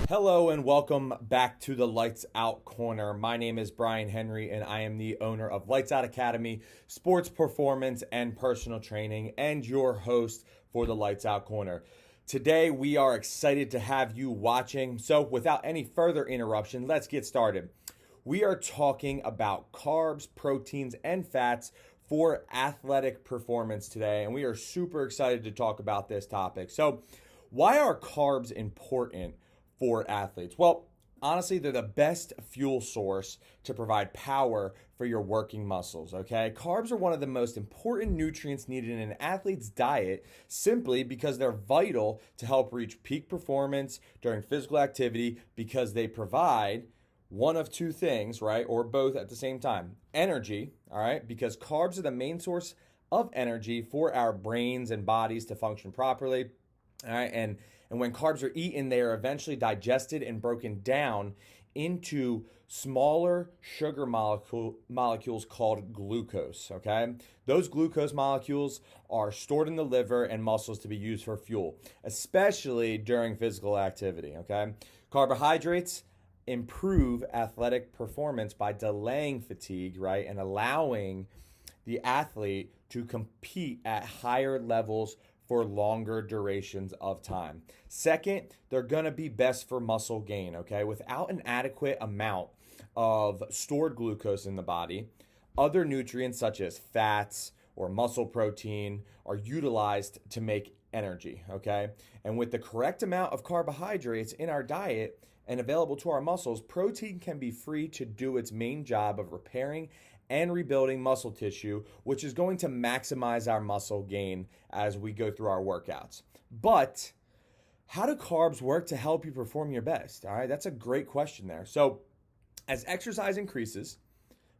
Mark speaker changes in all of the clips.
Speaker 1: Hello and welcome back to the Lights Out Corner. My name is Brian Henry and I am the owner of Lights Out Academy, sports performance and personal training, and your host for the Lights Out Corner. Today we are excited to have you watching. So without any further interruption, let's get started. We are talking about carbs, proteins, and fats for athletic performance today, and we are super excited to talk about this topic. So why are carbs important for athletes? Well, honestly, they're the best fuel source to provide power for your working muscles, okay? Carbs are one of the most important nutrients needed in an athlete's diet simply because they're vital to help reach peak performance during physical activity because they provide one of two things, right? Or both at the same time. Energy, all right? Because carbs are the main source of energy for our brains and bodies to function properly, all right? And when carbs are eaten, they are eventually digested and broken down into smaller sugar molecules called glucose, okay? Those glucose molecules are stored in the liver and muscles to be used for fuel, especially during physical activity, okay? Carbohydrates improve athletic performance by delaying fatigue, right? And allowing the athlete to compete at higher levels for longer durations of time. Second, they're gonna be best for muscle gain, okay? Without an adequate amount of stored glucose in the body, other nutrients such as fats or muscle protein are utilized to make energy, okay? And with the correct amount of carbohydrates in our diet and available to our muscles, protein can be free to do its main job of repairing and rebuilding muscle tissue, which is going to maximize our muscle gain as we go through our workouts. But how do carbs work to help you perform your best? All right, that's a great question there. So, as exercise increases,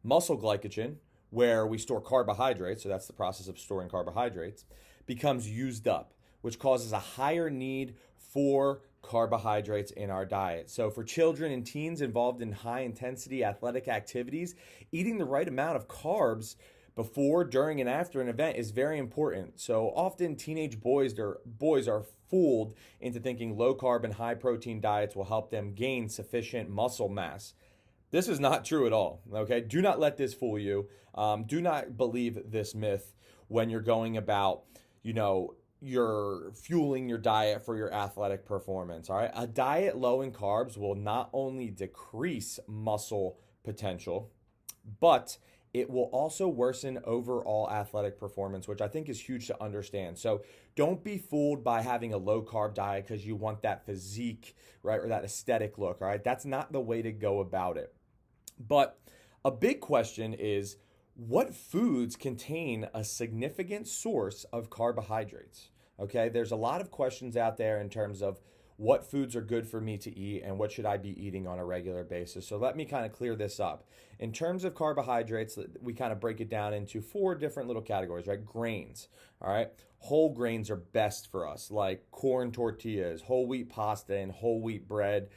Speaker 1: muscle glycogen, where we store carbohydrates, so that's the process of storing carbohydrates, becomes used up, which causes a higher need for carbohydrates in our diet. So for children and teens involved in high intensity athletic activities, eating the right amount of carbs before, during, and after an event is very important. So often teenage boys are fooled into thinking low carb and high protein diets will help them gain sufficient muscle mass. This is not true at all, okay? Do not let this fool you. Do not believe this myth when you're going about, you're fueling your diet for your athletic performance, all right? A diet low in carbs will not only decrease muscle potential, but it will also worsen overall athletic performance, which I think is huge to understand. So don't be fooled by having a low carb diet because you want that physique, right? Or that aesthetic look, all right? That's not the way to go about it. But a big question is, what foods contain a significant source of carbohydrates? Okay, there's a lot of questions out there in terms of what foods are good for me to eat and what should I be eating on a regular basis. So let me kind of clear this up. In terms of carbohydrates, we kind of break it down into four different little categories, right? Grains, all right? Whole grains are best for us, like corn tortillas, whole wheat pasta, and whole wheat bread,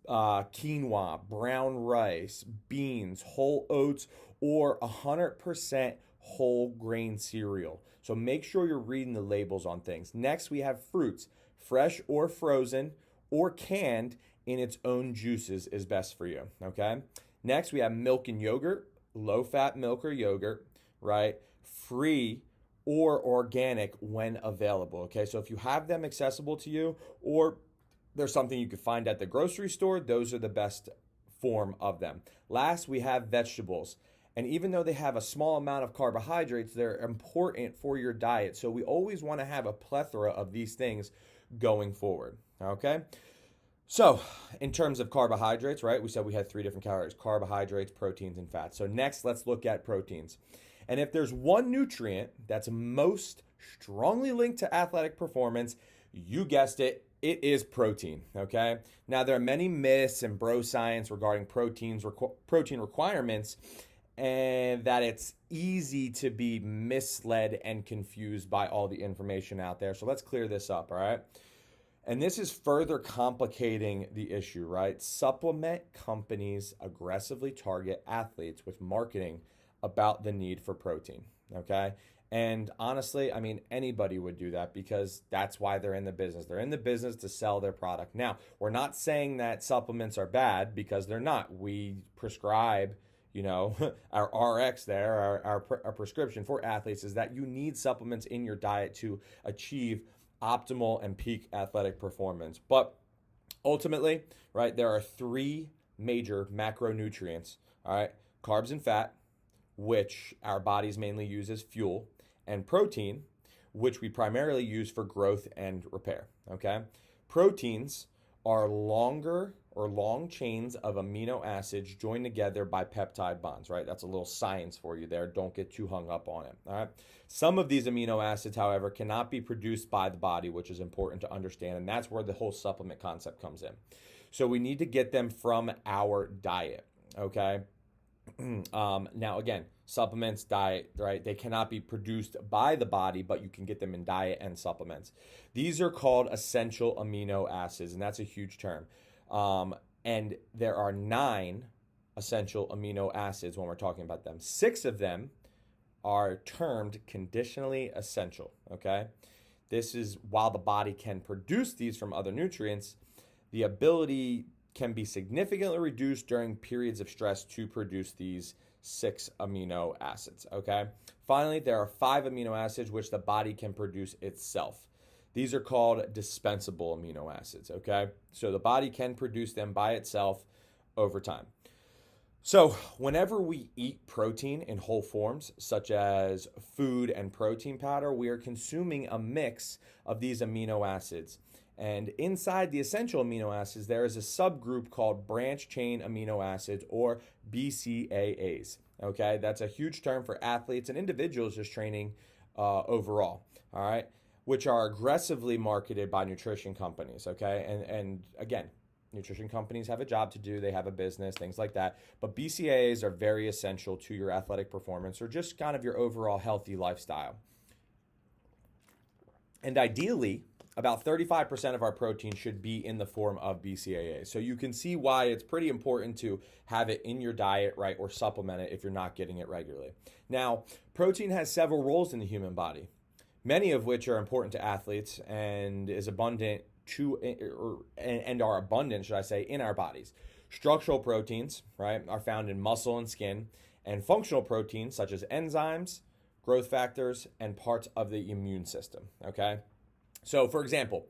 Speaker 1: quinoa, brown rice, beans, whole oats, or 100% whole grain cereal. So make sure you're reading the labels on things. Next, we have fruits, fresh or frozen or canned in its own juices is best for you, okay? Next, we have milk and yogurt, low-fat milk or yogurt, right? Free or organic when available, okay? So if you have them accessible to you or there's something you could find at the grocery store, those are the best form of them. Last, we have vegetables. And even though they have a small amount of carbohydrates, they're important for your diet. So we always want to have a plethora of these things going forward, okay? So in terms of carbohydrates, right, we said we had three different categories: carbohydrates, proteins, and fats. So next, let's look at proteins. And if there's one nutrient that's most strongly linked to athletic performance, you guessed it, it is protein, okay? Now, there are many myths and bro science regarding protein requirements, and that it's easy to be misled and confused by all the information out there. So let's clear this up, all right? And this is further complicating the issue, right? Supplement companies aggressively target athletes with marketing about the need for protein, okay? And honestly, I mean, anybody would do that because that's why they're in the business. They're in the business to sell their product. Now, we're not saying that supplements are bad because they're not. We prescribe, our RX there, our prescription for athletes is that you need supplements in your diet to achieve optimal and peak athletic performance. But ultimately, right, there are three major macronutrients, all right, carbs and fat, which our bodies mainly use as fuel, and protein, which we primarily use for growth and repair. Okay? Proteins are longer or long chains of amino acids joined together by peptide bonds, right? That's a little science for you there. Don't get too hung up on it. All right. Some of these amino acids, however, cannot be produced by the body, which is important to understand. And that's where the whole supplement concept comes in. So we need to get them from our diet. Okay. Now, again, supplements, diet, right? They cannot be produced by the body, but you can get them in diet and supplements. These are called essential amino acids, and that's a huge term. And there are 9 essential amino acids when we're talking about them. 6 of them are termed conditionally essential, okay? This is while the body can produce these from other nutrients, the ability can be significantly reduced during periods of stress to produce these 6 amino acids, okay? Finally, there are 5 amino acids which the body can produce itself. These are called dispensable amino acids, okay? So the body can produce them by itself over time. So whenever we eat protein in whole forms, such as food and protein powder, we are consuming a mix of these amino acids. And inside the essential amino acids, there is a subgroup called branch chain amino acids, or BCAAs. Okay, that's a huge term for athletes and individuals just training overall. All right, which are aggressively marketed by nutrition companies. Okay, and again, nutrition companies have a job to do. They have a business, things like that. But BCAAs are very essential to your athletic performance or just kind of your overall healthy lifestyle. And ideally, about 35% of our protein should be in the form of BCAAs. So you can see why it's pretty important to have it in your diet, right, or supplement it if you're not getting it regularly. Now, protein has several roles in the human body, many of which are important to athletes and is abundant and are abundant, should I say, in our bodies. Structural proteins, right, are found in muscle and skin, and functional proteins such as enzymes, growth factors, and parts of the immune system, okay? So, for example,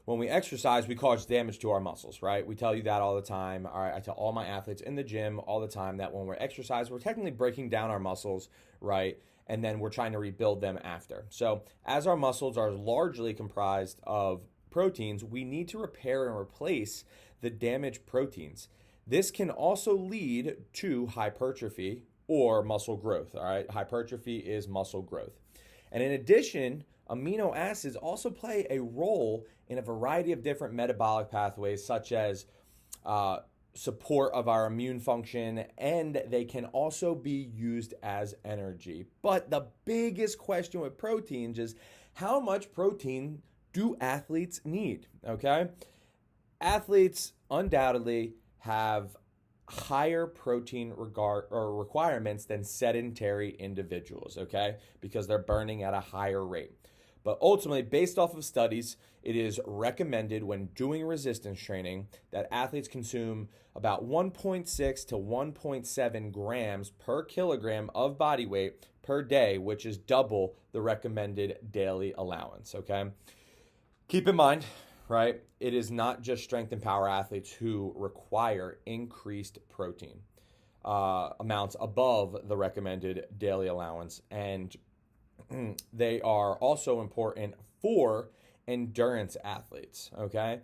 Speaker 1: when we exercise, we cause damage to our muscles, right? We tell you that all the time. All right, I tell all my athletes in the gym all the time that when we're exercising, we're technically breaking down our muscles, right? And then we're trying to rebuild them after. So, as our muscles are largely comprised of proteins, we need to repair and replace the damaged proteins. This can also lead to hypertrophy or muscle growth, all right? Hypertrophy is muscle growth. And in addition, amino acids also play a role in a variety of different metabolic pathways, such as support of our immune function, and they can also be used as energy. But the biggest question with proteins is how much protein do athletes need? Okay, athletes undoubtedly have higher protein requirements than sedentary individuals, okay, because they're burning at a higher rate. But ultimately, based off of studies, it is recommended when doing resistance training that athletes consume about 1.6 to 1.7 grams per kilogram of body weight per day, which is double the recommended daily allowance, okay? Keep in mind, right, it is not just strength and power athletes who require increased protein amounts above the recommended daily allowance, and they are also important for endurance athletes, okay?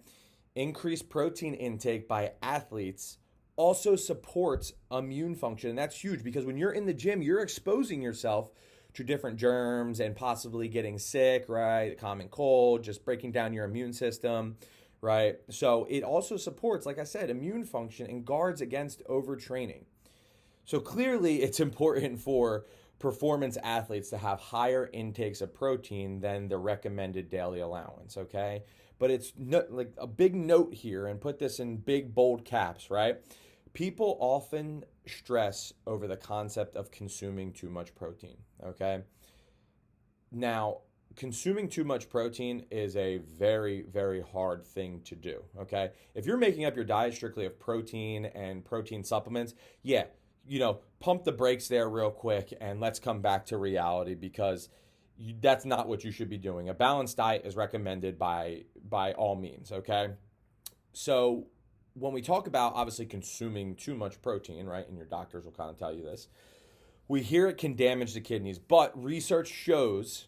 Speaker 1: Increased protein intake by athletes also supports immune function. And that's huge because when you're in the gym, you're exposing yourself to different germs and possibly getting sick, right? Common cold, just breaking down your immune system, right? So it also supports, like I said, immune function and guards against overtraining. So clearly it's important for performance athletes to have higher intakes of protein than the recommended daily allowance, okay? But it's like a big note here, and put this in big bold caps, right? People often stress over the concept of consuming too much protein, okay? Now, consuming too much protein is a very, very hard thing to do, okay? If you're making up your diet strictly of protein and protein supplements, yeah, pump the brakes there real quick and let's come back to reality because that's not what you should be doing. A balanced diet is recommended by all means, okay? So when we talk about obviously consuming too much protein, right, and your doctors will kind of tell you this, we hear it can damage the kidneys, but research shows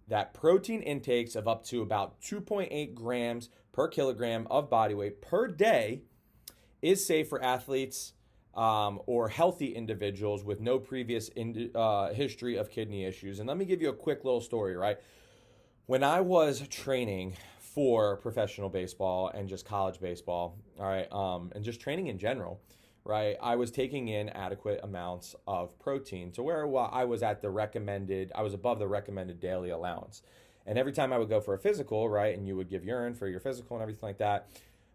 Speaker 1: that protein intakes of up to about 2.8 grams per kilogram of body weight per day is safe for athletes or healthy individuals with no previous history of kidney issues. And let me give you a quick little story, right? When I was training for professional baseball and just college baseball, all right, and just training in general, right, I was taking in adequate amounts of protein to where I was above the recommended daily allowance. And every time I would go for a physical, right, and you would give urine for your physical and everything like that,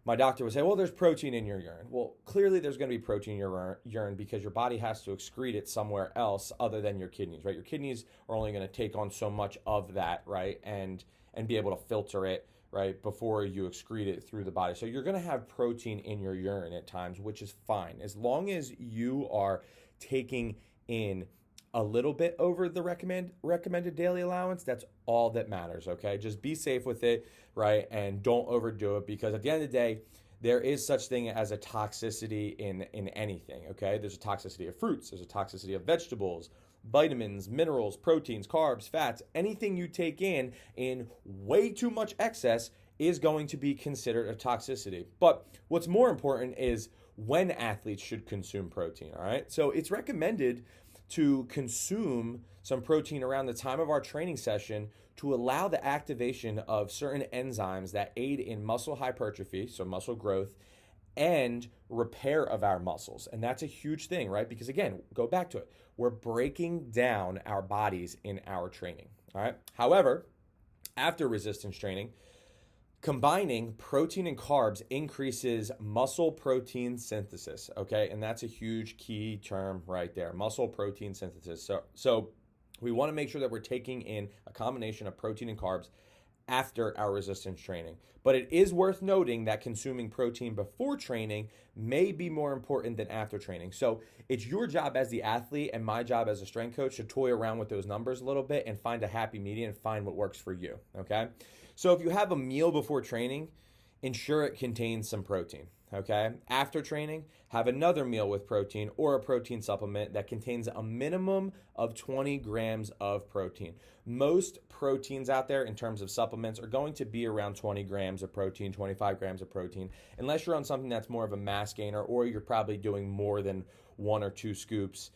Speaker 1: my doctor would say, well, there's protein in your urine. Well, clearly there's going to be protein in your urine because your body has to excrete it somewhere else other than your kidneys, right? Your kidneys are only going to take on so much of that, right, and be able to filter it, right, before you excrete it through the body. So you're going to have protein in your urine at times, which is fine. As long as you are taking in a little bit over the recommended daily allowance, that's all that matters, okay? Just be safe with it, right? And don't overdo it because at the end of the day, there is such thing as a toxicity in anything, okay? There's a toxicity of fruits, there's a toxicity of vegetables, vitamins, minerals, proteins, carbs, fats, anything you take in way too much excess is going to be considered a toxicity. But what's more important is when athletes should consume protein, all right? So it's recommended to consume some protein around the time of our training session to allow the activation of certain enzymes that aid in muscle hypertrophy, so muscle growth, and repair of our muscles. And that's a huge thing, right? Because again, go back to it. We're breaking down our bodies in our training, all right? However, after resistance training, combining protein and carbs increases muscle protein synthesis, okay? And that's a huge key term right there, muscle protein synthesis. So we want to make sure that we're taking in a combination of protein and carbs after our resistance training. But it is worth noting that consuming protein before training may be more important than after training. So it's your job as the athlete and my job as a strength coach to toy around with those numbers a little bit and find a happy medium and find what works for you, okay? So if you have a meal before training, ensure it contains some protein, okay? After training, have another meal with protein or a protein supplement that contains a minimum of 20 grams of protein. Most proteins out there in terms of supplements are going to be around 20 grams of protein, 25 grams of protein, unless you're on something that's more of a mass gainer or you're probably doing more than 1 or 2 scoops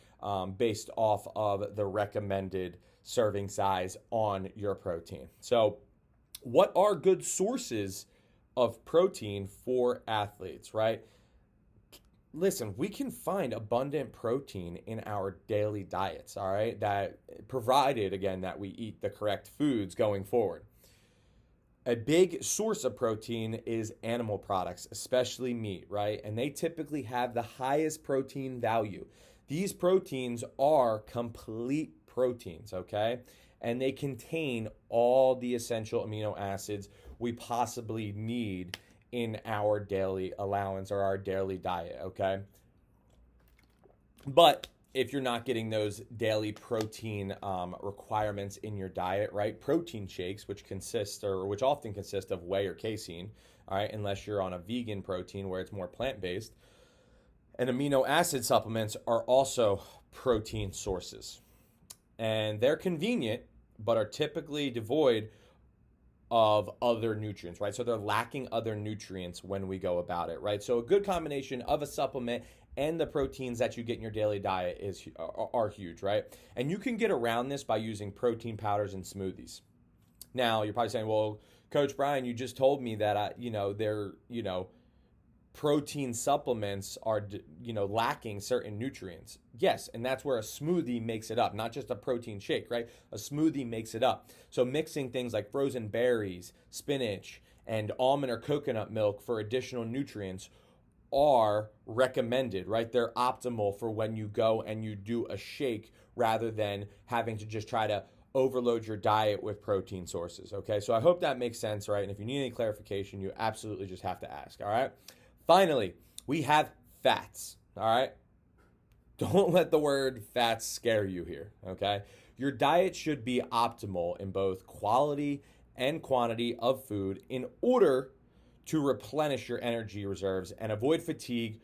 Speaker 1: based off of the recommended serving size on your protein. So what are good sources of protein for athletes, right? Listen, we can find abundant protein in our daily diets, all right? That provided, again, that we eat the correct foods going forward. A big source of protein is animal products, especially meat, right? And they typically have the highest protein value. These proteins are complete proteins, okay? And they contain all the essential amino acids we possibly need in our daily allowance or our daily diet, okay? But if you're not getting those daily protein requirements in your diet, right? Protein shakes, which often consist of whey or casein, all right, unless you're on a vegan protein where it's more plant-based, and amino acid supplements are also protein sources. And they're convenient, but are typically devoid of other nutrients, right? So they're lacking other nutrients when we go about it, right? So a good combination of a supplement and the proteins that you get in your daily diet are huge, right? And you can get around this by using protein powders and smoothies. Now, you're probably saying, well, Coach Brian, you just told me that, protein supplements are, lacking certain nutrients. Yes, and that's where a smoothie makes it up, not just a protein shake, right? A smoothie makes it up. So mixing things like frozen berries, spinach, and almond or coconut milk for additional nutrients are recommended, right? They're optimal for when you go and you do a shake rather than having to just try to overload your diet with protein sources. Okay, so I hope that makes sense, right? And if you need any clarification, you absolutely just have to ask. All right. Finally, we have fats. All right. Don't let the word fats scare you here. Okay. Your diet should be optimal in both quality and quantity of food in order to replenish your energy reserves and avoid fatigue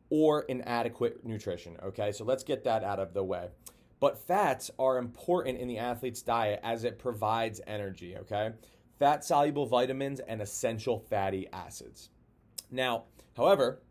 Speaker 1: or inadequate nutrition. Okay, so let's get that out of the way. But fats are important in the athlete's diet as it provides energy. Okay, fat soluble vitamins and essential fatty acids. Now, however,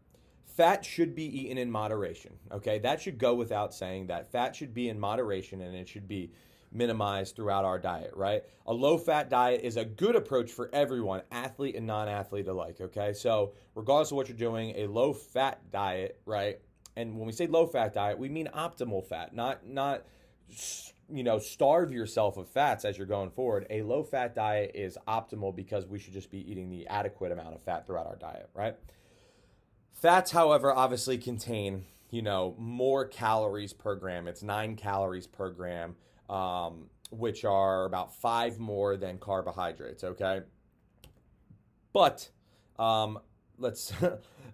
Speaker 1: fat should be eaten in moderation. Okay, that should go without saying that fat should be in moderation and it should be minimized throughout our diet, right? A low-fat diet is a good approach for everyone, athlete and non-athlete alike, okay? So regardless of what you're doing, a low-fat diet, right? And when we say low-fat diet, we mean optimal fat, not starve yourself of fats as you're going forward. A low-fat diet is optimal because we should just be eating the adequate amount of fat throughout our diet, right? Fats, however, obviously contain, more calories per gram. It's 9 calories per gram. Which are about 5 more than carbohydrates, okay? But let's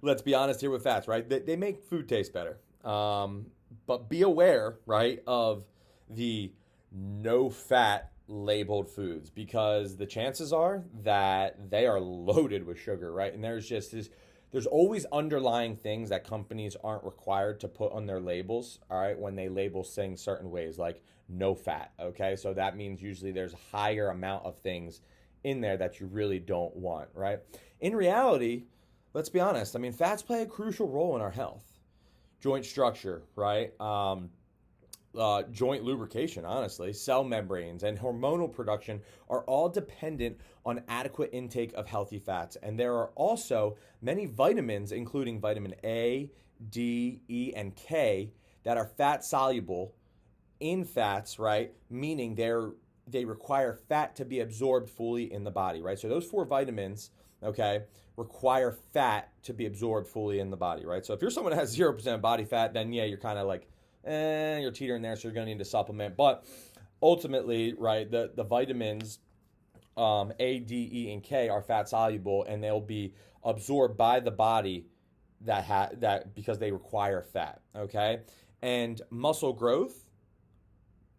Speaker 1: let's be honest here with fats, right? They make food taste better. But be aware, right, of the no fat labeled foods because the chances are that they are loaded with sugar, right? And there's always underlying things that companies aren't required to put on their labels, all right, when they label things certain ways, like no fat, okay? So that means usually there's a higher amount of things in there that you really don't want, right? In reality, let's be honest, fats play a crucial role in our health. Joint structure, right? Joint lubrication, honestly, cell membranes, and hormonal production are all dependent on adequate intake of healthy fats. And there are also many vitamins, including vitamin A, D, E, and K, that are fat soluble in fats, right? Meaning they require fat to be absorbed fully in the body, right? So those 4 vitamins, okay, require fat to be absorbed fully in the body, right? So if you're someone that has 0% body fat, then yeah, you're kind of like, you're teetering there, so you're going to need to supplement. But ultimately, right, the vitamins A, D, E, and K are fat soluble, and they'll be absorbed by the body that because they require fat. Okay, and muscle growth,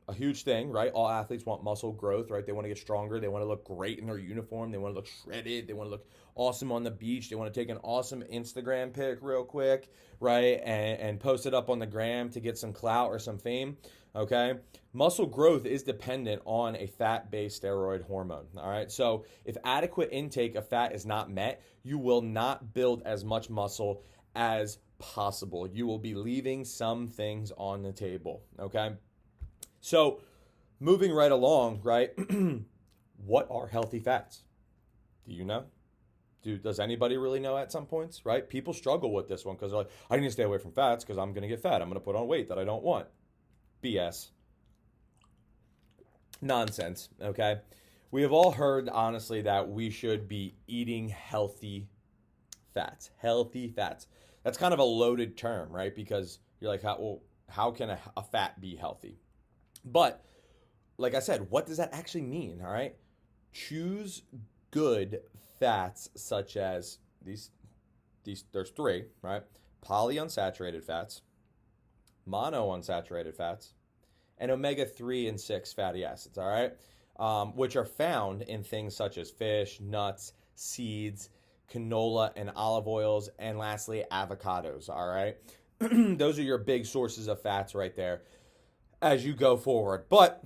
Speaker 1: a huge thing, right? All athletes want muscle growth, right? They want to get stronger. They want to look great in their uniform. They want to look shredded. They want to look awesome on the beach. They want to take an awesome Instagram pic real quick, right? And post it up on the gram to get some clout or some fame, okay? Muscle growth is dependent on a fat-based steroid hormone, all right? So if adequate intake of fat is not met, you will not build as much muscle as possible. You will be leaving some things on the table, okay? So moving right along, right, what are healthy fats? Do you know? Does anybody really know at some points, right? People struggle with this one because they're like, I need to stay away from fats because I'm going to get fat. I'm going to put on weight that I don't want. BS. Nonsense, okay? We have all heard, honestly, that we should be eating healthy fats. Healthy fats. That's kind of a loaded term, right? Because you're like, how can a fat be healthy? But like I said, what does that actually mean? All right. Choose good fats such as these there's 3, right? Polyunsaturated fats, monounsaturated fats, and omega-3 and 6 fatty acids, all right? Which are found in things such as fish, nuts, seeds, canola, and olive oils, and lastly, avocados, all right? Those are your big sources of fats right there as you go forward. But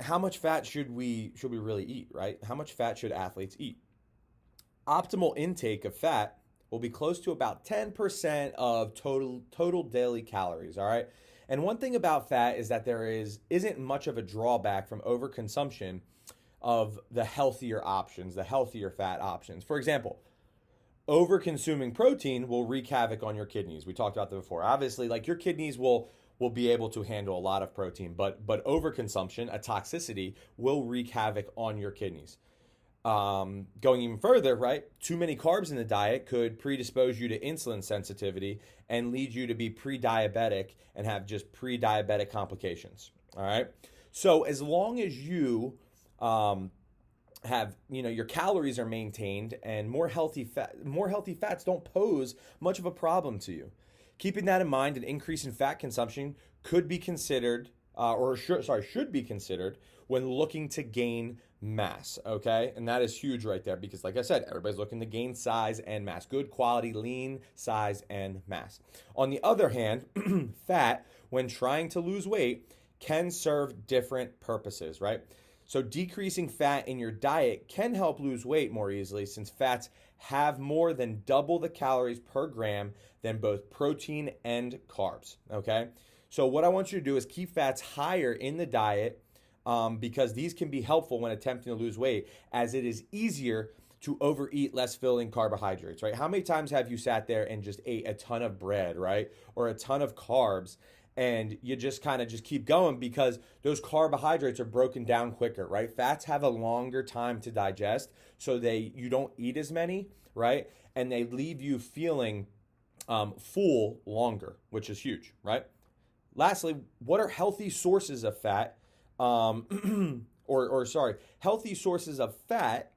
Speaker 1: how much fat should we really eat, right? How much fat should athletes eat? Optimal intake of fat will be close to about 10% of total daily calories, all right? And one thing about fat is that there isn't much of a drawback from overconsumption of the healthier options, the healthier fat options. For example, over-consuming protein will wreak havoc on your kidneys. We talked about that before. Obviously, like your kidneys will be able to handle a lot of protein, but overconsumption, a toxicity, will wreak havoc on your kidneys. Going even further, right? Too many carbs in the diet could predispose you to insulin sensitivity and lead you to be pre-diabetic and have just pre-diabetic complications. All right. So as long as you have, your calories are maintained and more healthy fats don't pose much of a problem to you. Keeping that in mind, an increase in fat consumption could be considered, should be considered when looking to gain mass, okay? And that is huge right there because, like I said, everybody's looking to gain size and mass, good quality, lean size and mass. On the other hand, fat, when trying to lose weight, can serve different purposes, right? So decreasing fat in your diet can help lose weight more easily since fats have more than double the calories per gram than both protein and carbs, okay? So what I want you to do is keep fats higher in the diet because these can be helpful when attempting to lose weight, as it is easier to overeat less filling carbohydrates, right? How many times have you sat there and just ate a ton of bread, right? Or a ton of carbs, and you just kind of just keep going because those carbohydrates are broken down quicker, right? Fats have a longer time to digest, so you don't eat as many, right? And they leave you feeling full longer, which is huge, right? Lastly, what are healthy sources of fat? Healthy sources of fat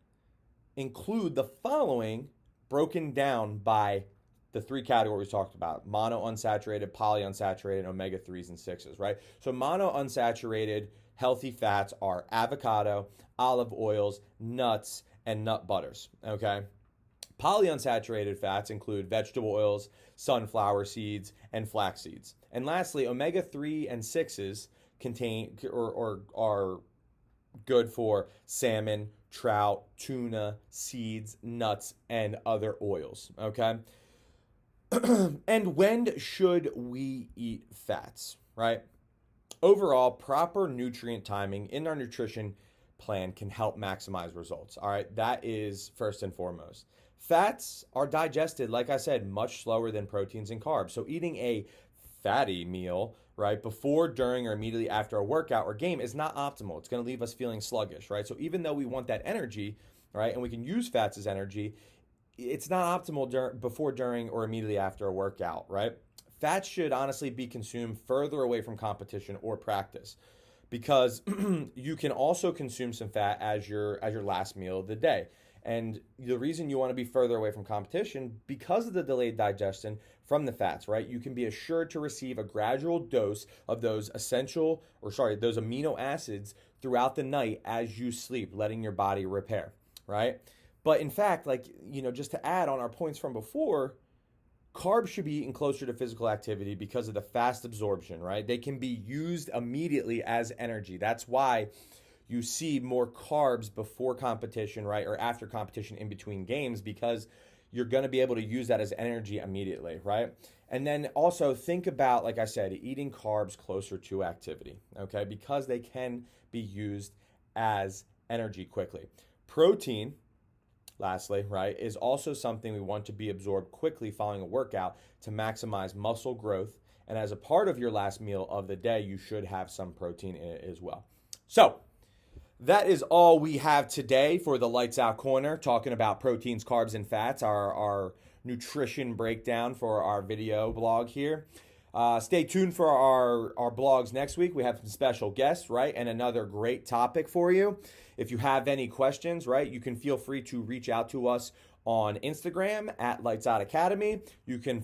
Speaker 1: include the following, broken down by the three categories we talked about: monounsaturated, polyunsaturated, and omega-3s and 6s, right? So monounsaturated healthy fats are avocado, olive oils, nuts, and nut butters, okay? Polyunsaturated fats include vegetable oils, sunflower seeds, and flax seeds. And lastly, omega-3 and 6s contain or are good for salmon, trout, tuna, seeds, nuts, and other oils, okay? And when should we eat fats, right? Overall, proper nutrient timing in our nutrition plan can help maximize results, all right? That is first and foremost. Fats are digested, like I said, much slower than proteins and carbs. So eating a fatty meal, right, before, during, or immediately after a workout or game is not optimal. It's going to leave us feeling sluggish, right? So even though we want that energy, right, and we can use fats as energy, it's not optimal before, during, or immediately after a workout, right? Fats should honestly be consumed further away from competition or practice, because you can also consume some fat as your last meal of the day. And the reason you want to be further away from competition, because of the delayed digestion from the fats, right? You can be assured to receive a gradual dose of those those amino acids throughout the night as you sleep, letting your body repair, right? But in fact, just to add on our points from before, carbs should be eaten closer to physical activity because of the fast absorption, right? They can be used immediately as energy. That's why you see more carbs before competition, right? Or after competition, in between games, because you're going to be able to use that as energy immediately, right? And then also think about, like I said, eating carbs closer to activity, okay? Because they can be used as energy quickly. Protein, lastly, right, is also something we want to be absorbed quickly following a workout to maximize muscle growth. And as a part of your last meal of the day, you should have some protein in it as well. So that is all we have today for the Lights Out Corner, talking about proteins, carbs, and fats, our nutrition breakdown for our video blog here. Stay tuned for our blogs next week. We have some special guests, right, and another great topic for you. If you have any questions, right, you can feel free to reach out to us on Instagram at Lights Out Academy. You can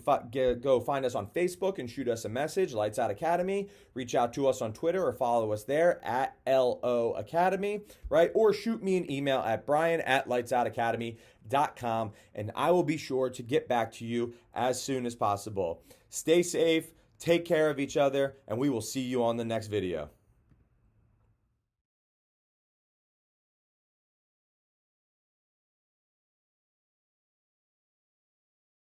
Speaker 1: go find us on Facebook and shoot us a message, Lights Out Academy. Reach out to us on Twitter or follow us there at LO Academy, right? Or shoot me an email at brian@lightsoutacademy.com, and I will be sure to get back to you as soon as possible. Stay safe, take care of each other, and we will see you on the next video.